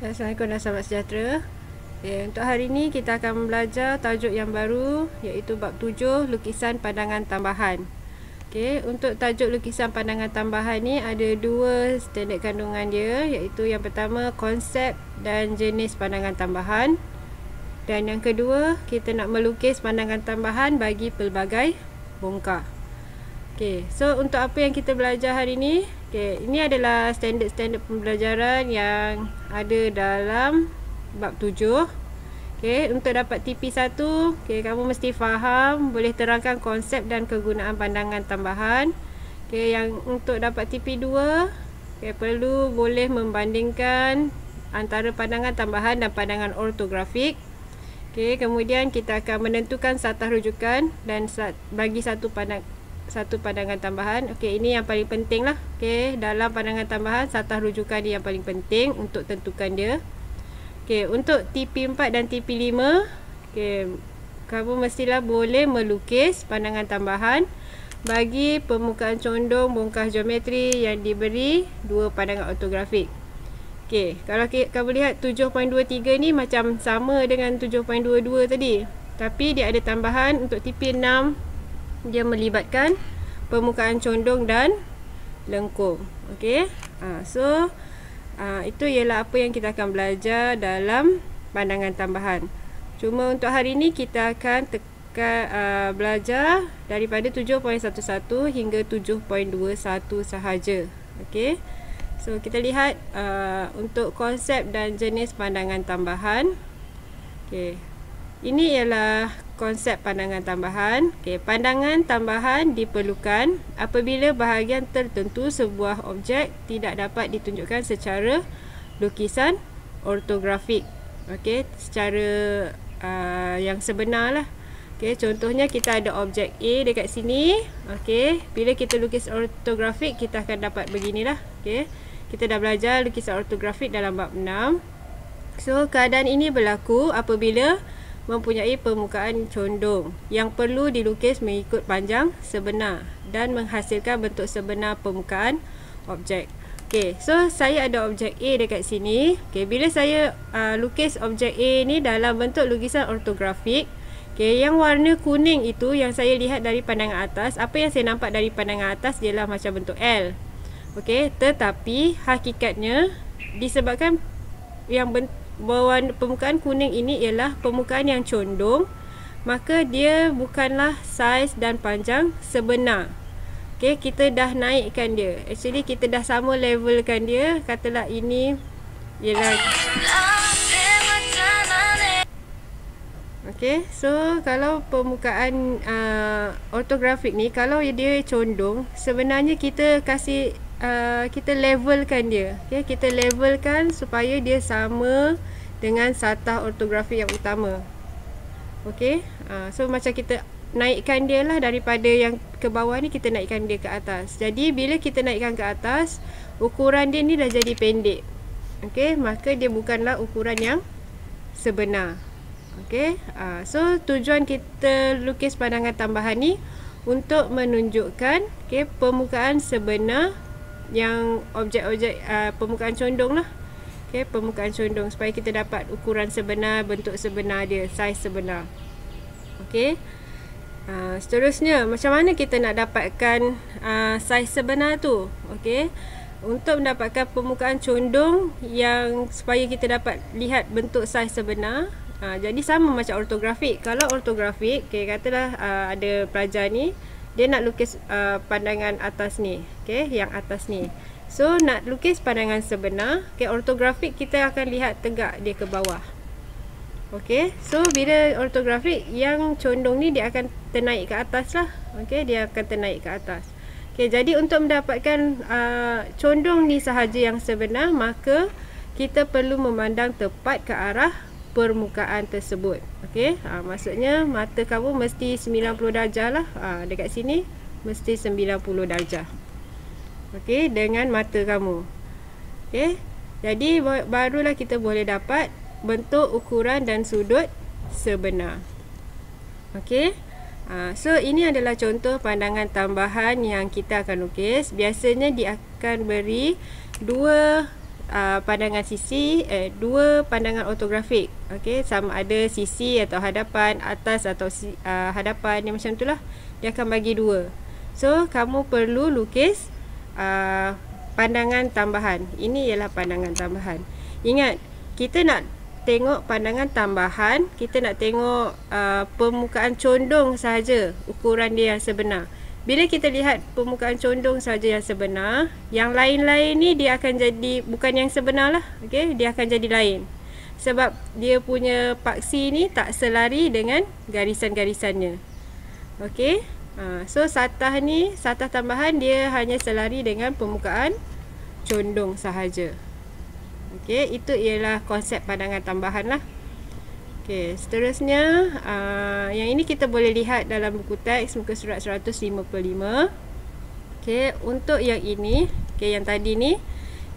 Assalamualaikum dan selamat sejahtera. Untuk hari ini kita akan belajar tajuk yang baru, iaitu bab 7, lukisan pandangan tambahan. Untuk tajuk lukisan pandangan tambahan ni ada dua standard kandungan dia, iaitu yang pertama konsep dan jenis pandangan tambahan, dan yang kedua kita nak melukis pandangan tambahan bagi pelbagai bongkar. So untuk apa yang kita belajar hari ini? Ini adalah standard pembelajaran yang ada dalam bab 7. Untuk dapat TP1, kamu mesti faham, boleh terangkan konsep dan kegunaan pandangan tambahan. Yang untuk dapat TP2, perlu boleh membandingkan antara pandangan tambahan dan pandangan ortografik. Kemudian kita akan menentukan satah rujukan dan bagi satu pandangan tambahan. Ini yang paling penting lah. Dalam pandangan tambahan, satah rujukan dia yang paling penting untuk tentukan dia. Untuk TP4 dan TP5, kamu mestilah boleh melukis pandangan tambahan bagi permukaan condong bongkah geometri yang diberi dua pandangan ortografik. Kalau kamu lihat 7.23 ni macam sama dengan 7.22 tadi, tapi dia ada tambahan. Untuk TP6, dia melibatkan permukaan condong dan lengkung. Itu ialah apa yang kita akan belajar dalam pandangan tambahan. Cuma untuk hari ini kita akan belajar daripada 7.11 hingga 7.21 sahaja. So kita lihat untuk konsep dan jenis pandangan tambahan. Ini ialah konsep pandangan tambahan. Pandangan tambahan diperlukan apabila bahagian tertentu sebuah objek tidak dapat ditunjukkan secara lukisan ortografik. Secara yang sebenar lah. Contohnya kita ada objek A dekat sini. Bila kita lukis ortografik, kita akan dapat beginilah. Kita dah belajar lukisan ortografik dalam bab 6. So keadaan ini berlaku apabila mempunyai permukaan condong yang perlu dilukis mengikut panjang sebenar dan menghasilkan bentuk sebenar permukaan objek. So saya ada objek A dekat sini. Bila saya lukis objek A ni dalam bentuk lukisan ortografik, yang warna kuning itu yang saya lihat dari pandangan atas, apa yang saya nampak dari pandangan atas ialah macam bentuk L. Tetapi hakikatnya disebabkan yang permukaan kuning ini ialah permukaan yang condong, maka dia bukanlah saiz dan panjang sebenar. Kita dah naikkan dia. Actually kita dah sama levelkan dia. Katalah ini ialah so kalau permukaan ortografik ni, kalau dia condong, sebenarnya kita kasih kita levelkan dia. Kita levelkan supaya dia sama dengan satah ortografik yang utama. So macam kita naikkan dia lah, daripada yang ke bawah ni kita naikkan dia ke atas. Jadi bila kita naikkan ke atas, ukuran dia ni dah jadi pendek. Maka dia bukanlah ukuran yang sebenar. So tujuan kita lukis pandangan tambahan ni untuk menunjukkan permukaan sebenar yang objek-objek permukaan condong lah. Permukaan condong, supaya kita dapat ukuran sebenar, bentuk sebenar dia, saiz sebenar. Seterusnya, macam mana kita nak dapatkan saiz sebenar tu? Untuk mendapatkan permukaan condong yang supaya kita dapat lihat bentuk saiz sebenar, jadi sama macam ortografik. Kalau ortografik, katalah ada pelajar ni, dia nak lukis pandangan atas ni, yang atas ni. So nak lukis pandangan sebenar, ortografik kita akan lihat tegak dia ke bawah. So bila ortografik, yang condong ni dia akan ternaik ke atas lah. Dia akan ternaik ke atas. Jadi untuk mendapatkan condong ni sahaja yang sebenar, maka kita perlu memandang tepat ke arah permukaan tersebut. Maksudnya mata kamu mesti 90 darjah lah. Dekat sini mesti 90 darjah. Dengan mata kamu. Jadi barulah kita boleh dapat bentuk, ukuran dan sudut sebenar. So ini adalah contoh pandangan tambahan yang kita akan lukis. Biasanya dia akan beri dua pandangan sisi, dua pandangan ortografik. Okey, sama ada sisi atau hadapan, atas atau hadapan, yang macam itulah. Dia akan bagi dua. So kamu perlu lukis pandangan tambahan. Ini ialah pandangan tambahan. Ingat, kita nak tengok pandangan tambahan, kita nak tengok permukaan condong sahaja ukuran dia yang sebenar. Bila kita lihat permukaan condong saja yang sebenar, yang lain-lain ni dia akan jadi bukan yang sebenar lah. Okey, dia akan jadi lain. Sebab dia punya paksi ni tak selari dengan garisan-garisannya. Okey. So satah ni, satah tambahan dia hanya selari dengan permukaan condong sahaja. Okey, itu ialah konsep pandangan tambahan lah. Okey, seterusnya yang ini kita boleh lihat dalam buku teks muka surat 155. Okey, untuk yang ini, okey, yang tadi ni,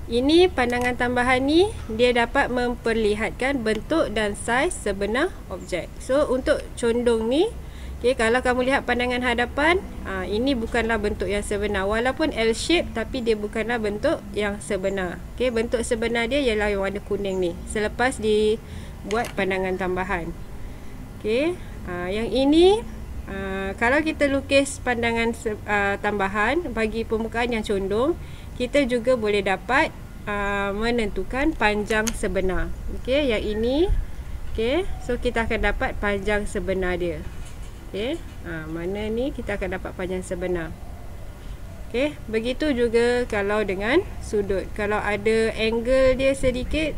ini pandangan tambahan ni dia dapat memperlihatkan bentuk dan saiz sebenar objek. So untuk condong ni, okey, kalau kamu lihat pandangan hadapan, ini bukanlah bentuk yang sebenar. Walaupun L shape, tapi dia bukanlah bentuk yang sebenar. Okey, bentuk sebenar dia ialah yang warna kuning ni, selepas dibuat pandangan tambahan. Okey, yang ini kalau kita lukis pandangan tambahan bagi permukaan yang condong, kita juga boleh dapat menentukan panjang sebenar. Okey, yang ini, okey, so kita akan dapat panjang sebenar dia. Okey, mana ni kita akan dapat panjang sebenar. Okey, begitu juga kalau dengan sudut. Kalau ada angle dia sedikit,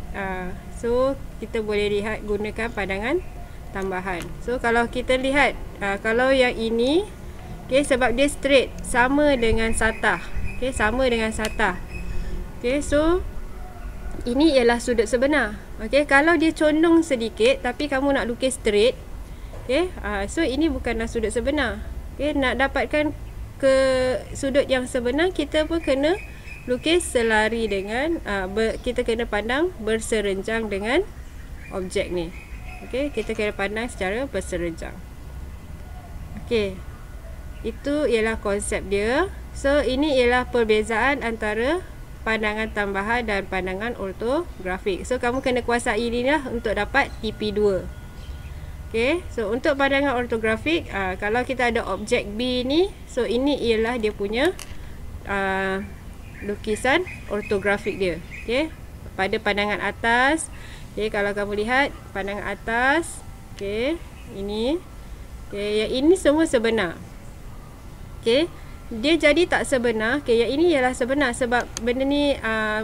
so kita boleh lihat gunakan pandangan tambahan. So kalau kita lihat, kalau yang ini, okey, sebab dia straight, sama dengan satah. Okey, sama dengan satah. Okey, so ini ialah sudut sebenar. Okey, kalau dia condong sedikit tapi kamu nak lukis straight, okey, so ini bukanlah sudut sebenar. Okey, nak dapatkan ke sudut yang sebenar, kita pun kena lukis selari dengan kita kena pandang berserenjang dengan objek ni. Okey, kita kena pandang secara berserenjang. Okey, itu ialah konsep dia. So ini ialah perbezaan antara pandangan tambahan dan pandangan ortografik. So kamu kena kuasai ini lah untuk dapat TP2. Okey, so untuk pandangan ortografik, kalau kita ada objek B ni, so ini ialah dia punya lukisan ortografik dia. Okey, pada pandangan atas, okey, kalau kamu lihat pandangan atas, okey, ini, okey, yang ini semua sebenar. Okey, dia jadi tak sebenar. Okey, yang ini ialah sebenar sebab benda ni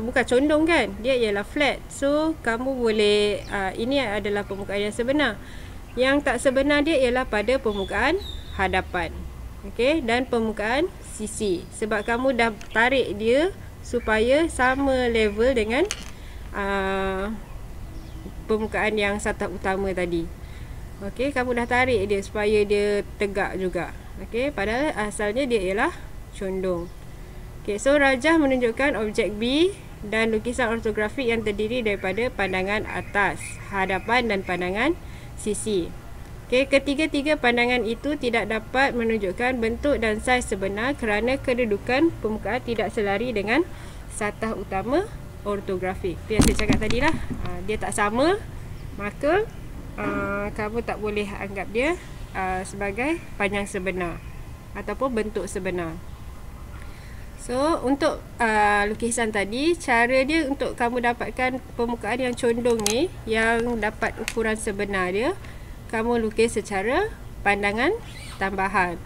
bukan condong kan, dia ialah flat. So kamu boleh ini adalah permukaan yang sebenar. Yang tak sebenar dia ialah pada permukaan hadapan, okey, dan permukaan sisi. Sebab kamu dah tarik dia supaya sama level dengan permukaan yang satah utama tadi. Okey, kamu dah tarik dia supaya dia tegak juga. Okey, padahal asalnya dia ialah condong. Okey, so rajah menunjukkan objek B dan lukisan ortografik yang terdiri daripada pandangan atas, hadapan dan pandangan sisi. Okey, ketiga-tiga pandangan itu tidak dapat menunjukkan bentuk dan saiz sebenar kerana kedudukan permukaan tidak selari dengan satah utama ortografik. Itu yang saya cakap tadi lah. Dia tak sama, maka kamu tak boleh anggap dia sebagai panjang sebenar ataupun bentuk sebenar. So untuk lukisan tadi, cara dia untuk kamu dapatkan permukaan yang condong ni, yang dapat ukuran sebenar dia, kamu lukis secara pandangan tambahan.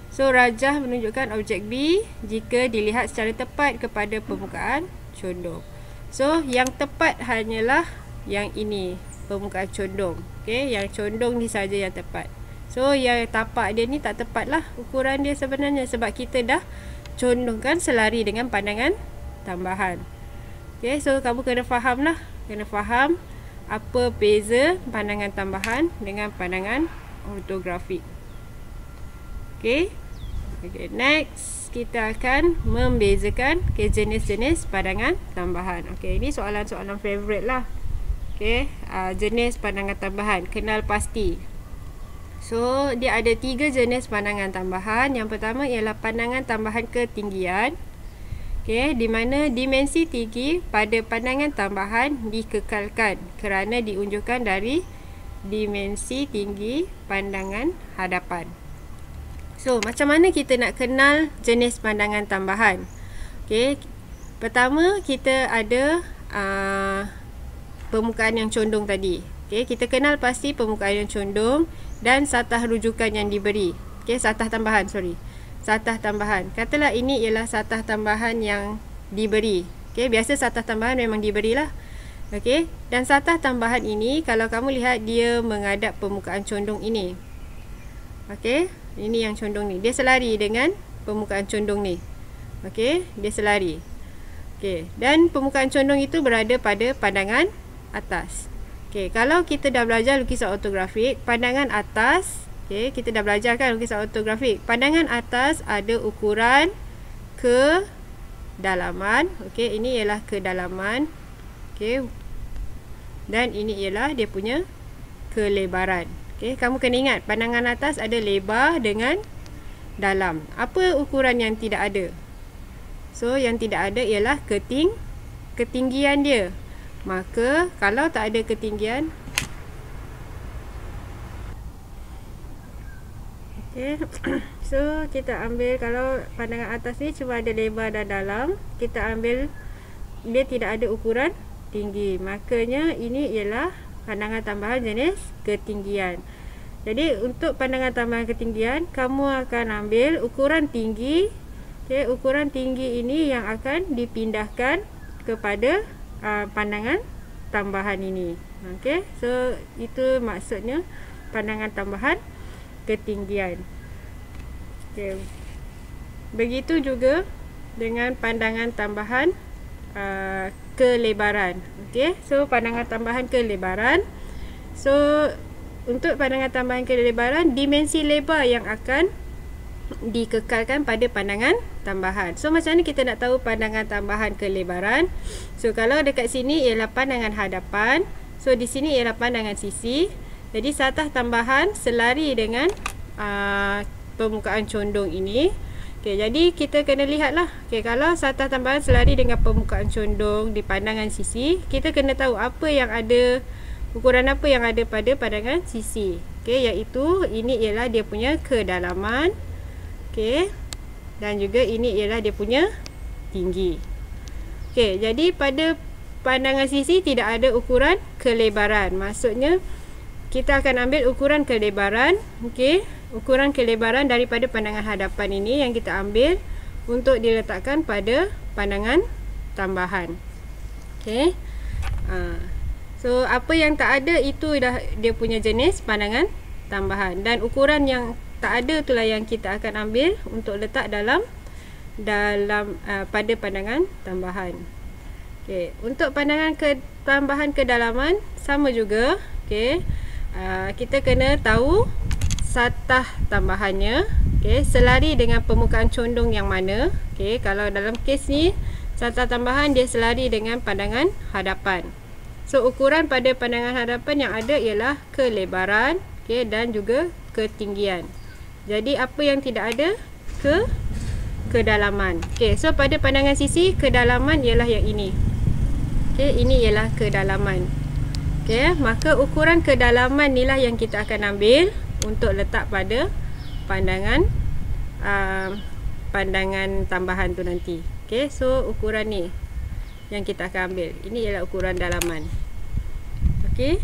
So rajah menunjukkan objek B jika dilihat secara tepat kepada permukaan condong. So yang tepat hanyalah yang ini, permukaan condong. Okey, yang condong ni saja yang tepat. So yang tapak dia ni tak tepat lah ukuran dia sebenarnya, sebab kita dah condongkan selari dengan pandangan tambahan. Okey, so kamu kena faham lah, kena faham apa beza pandangan tambahan dengan pandangan ortografik. Okey, next kita akan membezakan jenis-jenis pandangan tambahan. Okey, ini soalan-soalan favourite lah. Okey, jenis pandangan tambahan, kenal pasti. So dia ada 3 jenis pandangan tambahan. Yang pertama ialah pandangan tambahan ketinggian. Okey, di mana dimensi tinggi pada pandangan tambahan dikekalkan kerana diunjukkan dari dimensi tinggi pandangan hadapan. So, macam mana kita nak kenal jenis pandangan tambahan? Okey, pertama kita ada permukaan yang condong tadi. Okey, kita kenal pasti permukaan yang condong dan satah rujukan yang diberi. Okey, satah tambahan, satah tambahan. Katalah ini ialah satah tambahan yang diberi. Okey, biasa satah tambahan memang diberilah. Okey, dan satah tambahan ini kalau kamu lihat dia menghadap permukaan condong ini. Okey, ini yang condong ni. Dia selari dengan permukaan condong ni. Okey, dia selari. Okey, dan permukaan condong itu berada pada pandangan atas. Okey, kalau kita dah belajar lukisan ortografik, pandangan atas, okey, kita dah belajar kan lukisan ortografik. Pandangan atas ada ukuran kedalaman. Okey, ini ialah kedalaman. Okey. Dan ini ialah dia punya kelebaran. Okey, kamu kena ingat pandangan atas ada lebar dengan dalam. Apa ukuran yang tidak ada? So, yang tidak ada ialah ketinggian dia. Maka, kalau tak ada ketinggian, okay. So, kita ambil, kalau pandangan atas ni cuma ada lebar dan dalam, kita ambil, dia tidak ada ukuran tinggi. Makanya, ini ialah pandangan tambahan jenis ketinggian. Jadi, untuk pandangan tambahan ketinggian, kamu akan ambil ukuran tinggi. Okay, ukuran tinggi ini yang akan dipindahkan kepada pandangan tambahan ini. Okay, so itu maksudnya pandangan tambahan ketinggian. Okay. Begitu juga dengan pandangan tambahan kelebaran. Okay, so pandangan tambahan kelebaran. So untuk pandangan tambahan kelebaran, dimensi lebar yang akan dikekalkan pada pandangan tambahan. So macam mana kita nak tahu pandangan tambahan kelebaran? So kalau dekat sini ialah pandangan hadapan. So di sini ialah pandangan sisi. Jadi satah tambahan selari dengan permukaan condong ini. Okey, jadi kita kena lihatlah. Okey, kalau satah tambahan selari dengan permukaan condong di pandangan sisi, kita kena tahu apa yang ada, ukuran apa yang ada pada pandangan sisi. Okey, iaitu ini ialah dia punya kedalaman. Okey. Dan juga ini ialah dia punya tinggi. Okey, jadi pada pandangan sisi tidak ada ukuran kelebaran. Maksudnya kita akan ambil ukuran kelebaran, okey, ukuran kelebaran daripada pandangan hadapan ini yang kita ambil untuk diletakkan pada pandangan tambahan. Okey. So apa yang tak ada itu dah dia punya jenis pandangan tambahan, dan ukuran yang tak ada itulah yang kita akan ambil untuk letak dalam pada pandangan tambahan. Okey, untuk pandangan tambahan kedalaman sama juga. Okey, kita kena tahu satah tambahannya. Okey, selari dengan permukaan condong yang mana. Okey, kalau dalam kes ni satah tambahan dia selari dengan pandangan hadapan. So ukuran pada pandangan hadapan yang ada ialah kelebaran, okey, dan juga ketinggian. Jadi apa yang tidak ada? Kedalaman. Okey, so pada pandangan sisi kedalaman ialah yang ini. Okey, ini ialah kedalaman. Okey, maka ukuran kedalaman inilah yang kita akan ambil untuk letak pada pandangan pandangan tambahan tu nanti. Okey, so ukuran ni yang kita akan ambil. Ini ialah ukuran dalaman. Okey.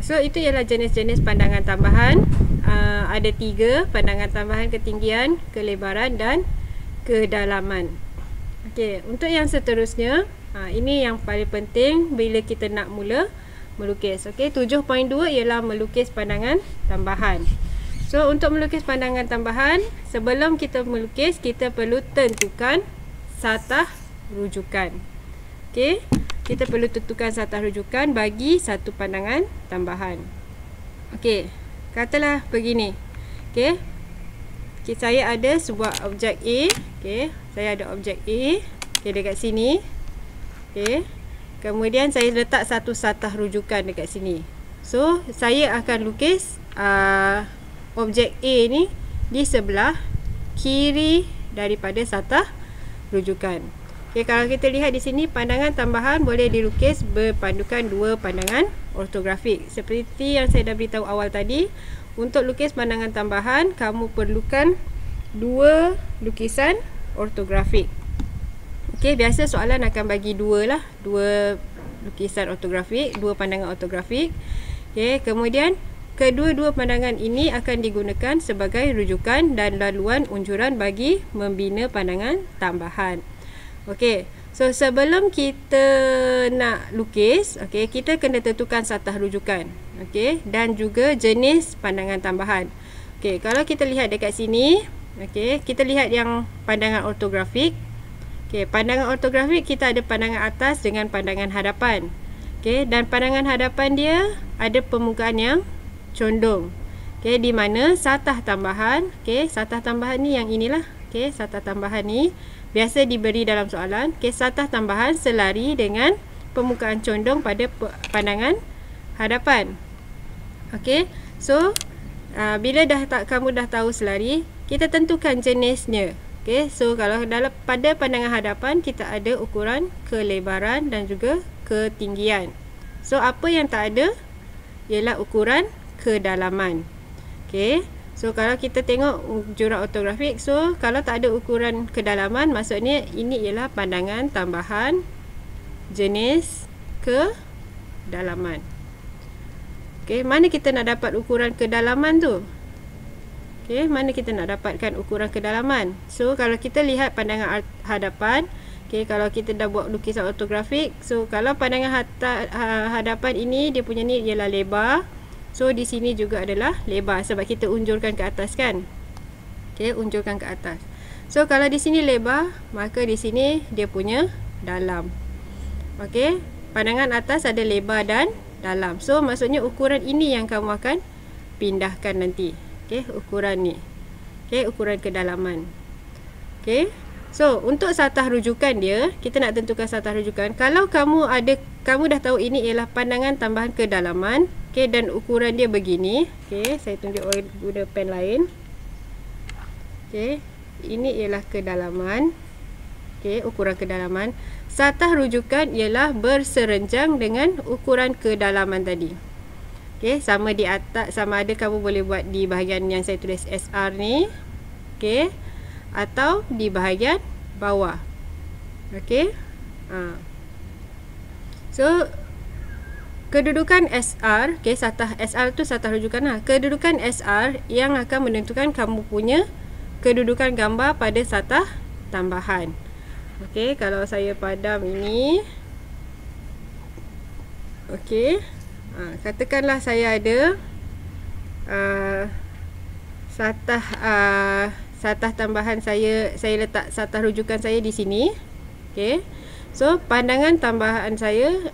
So itu ialah jenis-jenis pandangan tambahan. Ada 3, pandangan tambahan ketinggian, kelebaran dan kedalaman. Okey, untuk yang seterusnya, ini yang paling penting bila kita nak mula melukis. Okey, 7.2 ialah melukis pandangan tambahan. So untuk melukis pandangan tambahan, sebelum kita melukis, kita perlu tentukan satah rujukan. Okey, kita perlu tentukan satah rujukan bagi satu pandangan tambahan. Okey, katalah begini. Okey, saya ada sebuah objek A. Okey, saya ada objek A. Okey, dekat sini. Okey, kemudian saya letak satu satah rujukan dekat sini. So, saya akan lukis objek A ni di sebelah kiri daripada satah rujukan. Okey, kalau kita lihat di sini, pandangan tambahan boleh dilukis berpandukan dua pandangan ortografik. Seperti yang saya dah beritahu awal tadi, untuk lukis pandangan tambahan, kamu perlukan dua lukisan ortografik. Okey, biasa soalan akan bagi dua lah, dua lukisan ortografik, dua pandangan ortografik. Okey, kemudian kedua-dua pandangan ini akan digunakan sebagai rujukan dan laluan unjuran bagi membina pandangan tambahan. Okey, so sebelum kita nak lukis, okey, kita kena tentukan satah rujukan, okey, dan juga jenis pandangan tambahan. Okey, kalau kita lihat dekat sini, okey, kita lihat yang pandangan ortografik. Okey, pandangan ortografik kita ada pandangan atas dengan pandangan hadapan. Okey, dan pandangan hadapan dia ada permukaan yang condong. Okey, di mana satah tambahan, okey, satah tambahan ni yang inilah. Okey, satah tambahan ni biasa diberi dalam soalan. Okey, satah tambahan selari dengan permukaan condong pada pandangan hadapan. Okey, so bila kamu dah tahu selari, kita tentukan jenisnya. Okey, so kalau pada pandangan hadapan kita ada ukuran kelebaran dan juga ketinggian. So apa yang tak ada ialah ukuran kedalaman. Okey, so kalau kita tengok jurang ortografik, so kalau tak ada ukuran kedalaman, maksudnya ini ialah pandangan tambahan jenis kedalaman. Okey, mana kita nak dapat ukuran kedalaman tu? Okey, mana kita nak dapatkan ukuran kedalaman? So kalau kita lihat pandangan hadapan, okey, kalau kita dah buat lukisan ortografik, so kalau pandangan hadapan ini dia punya ni ialah lebar. So di sini juga adalah lebar sebab kita unjurkan ke atas kan. Okey, unjurkan ke atas. So kalau di sini lebar, maka di sini dia punya dalam. Okey, pandangan atas ada lebar dan dalam. So maksudnya ukuran ini yang kamu akan pindahkan nanti. Okey, ukuran ni. Okey, ukuran kedalaman. Okey. So, untuk satah rujukan dia, kita nak tentukan satah rujukan. Kalau kamu dah tahu ini ialah pandangan tambahan kedalaman, okey, dan ukuran dia begini. Okey, saya tunjuk guna pen lain. Okey, ini ialah kedalaman. Okey, ukuran kedalaman. Satah rujukan ialah berserenjang dengan ukuran kedalaman tadi. Okey, sama di atas, sama ada kamu boleh buat di bahagian yang saya tulis SR ni. Okey, atau di bahagian bawah. Okey. So kedudukan SR, okey, satah SR tu satah rujukan lah. Kedudukan SR yang akan menentukan kamu punya kedudukan gambar pada satah tambahan. Okey, kalau saya padam ini. Okey. Katakanlah saya ada satah tambahan saya letak satah rujukan saya di sini. Okey. So pandangan tambahan saya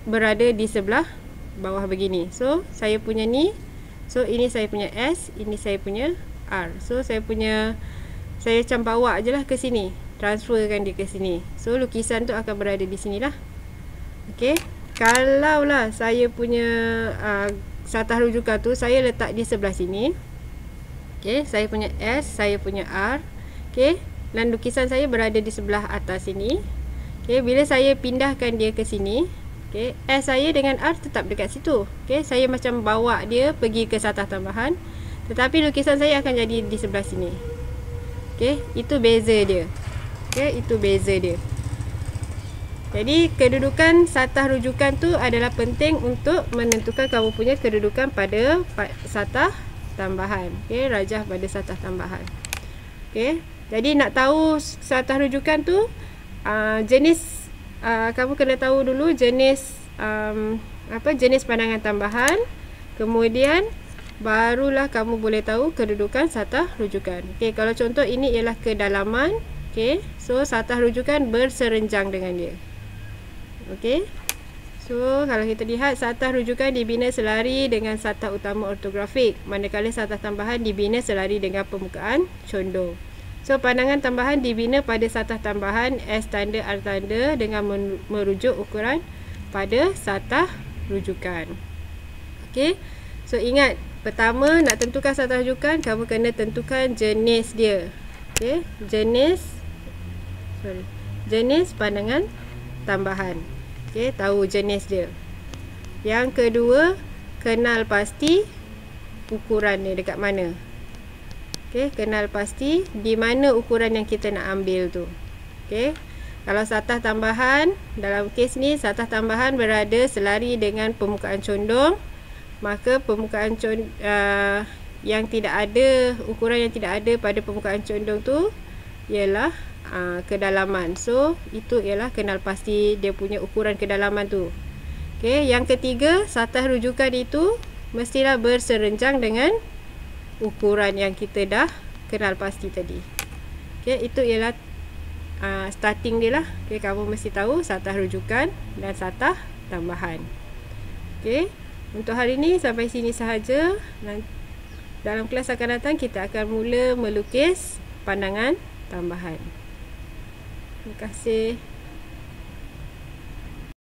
berada di sebelah bawah begini. So saya punya ni, so ini saya punya S, ini saya punya R. So saya macam bawa je lah ke sini, transferkan dia ke sini. So lukisan tu akan berada di sinilah. Okey. Kalaulah saya punya satah rujukan tu saya letak di sebelah sini. Okey, saya punya S, saya punya R. Okey, dan lukisan saya berada di sebelah atas sini. Okey, bila saya pindahkan dia ke sini, okey, S saya dengan R tetap dekat situ. Okey, saya macam bawa dia pergi ke satah tambahan, tetapi lukisan saya akan jadi di sebelah sini. Okey, itu beza dia. Okey, itu beza dia. Jadi kedudukan satah rujukan tu adalah penting untuk menentukan kamu punya kedudukan pada satah tambahan. Okey, rajah pada satah tambahan. Okey, jadi nak tahu satah rujukan tu, jenis kamu kena tahu dulu jenis jenis pandangan tambahan. Kemudian barulah kamu boleh tahu kedudukan satah rujukan. Okey, kalau contoh ini ialah kedalaman. Okey, so satah rujukan berserenjang dengan dia. Okey. So, kalau kita lihat satah rujukan dibina selari dengan satah utama ortografik, manakala satah tambahan dibina selari dengan permukaan condong. So, pandangan tambahan dibina pada satah tambahan S tanda R tanda dengan merujuk ukuran pada satah rujukan. Okey. So, ingat, pertama nak tentukan satah rujukan, kamu kena tentukan jenis dia. Okey, jenis pandangan tambahan. Okey, tahu jenis dia. Yang kedua, kenal pasti ukuran dia dekat mana. Okey, kenal pasti di mana ukuran yang kita nak ambil tu. Okey. Kalau satah tambahan, dalam kes ni satah tambahan berada selari dengan permukaan condong, maka permukaan yang tidak ada, ukuran yang tidak ada pada permukaan condong tu ialah kedalaman. So, itu ialah kenal pasti dia punya ukuran kedalaman tu. Okey, yang ketiga, satah rujukan itu mestilah berserenjang dengan ukuran yang kita dah kenal pasti tadi. Okey, itu ialah starting dia lah. Okay, kamu mesti tahu satah rujukan dan satah tambahan. Okay, untuk hari ni sampai sini sahaja. Dalam kelas akan datang kita akan mula melukis pandangan tambahan. Terima kasih.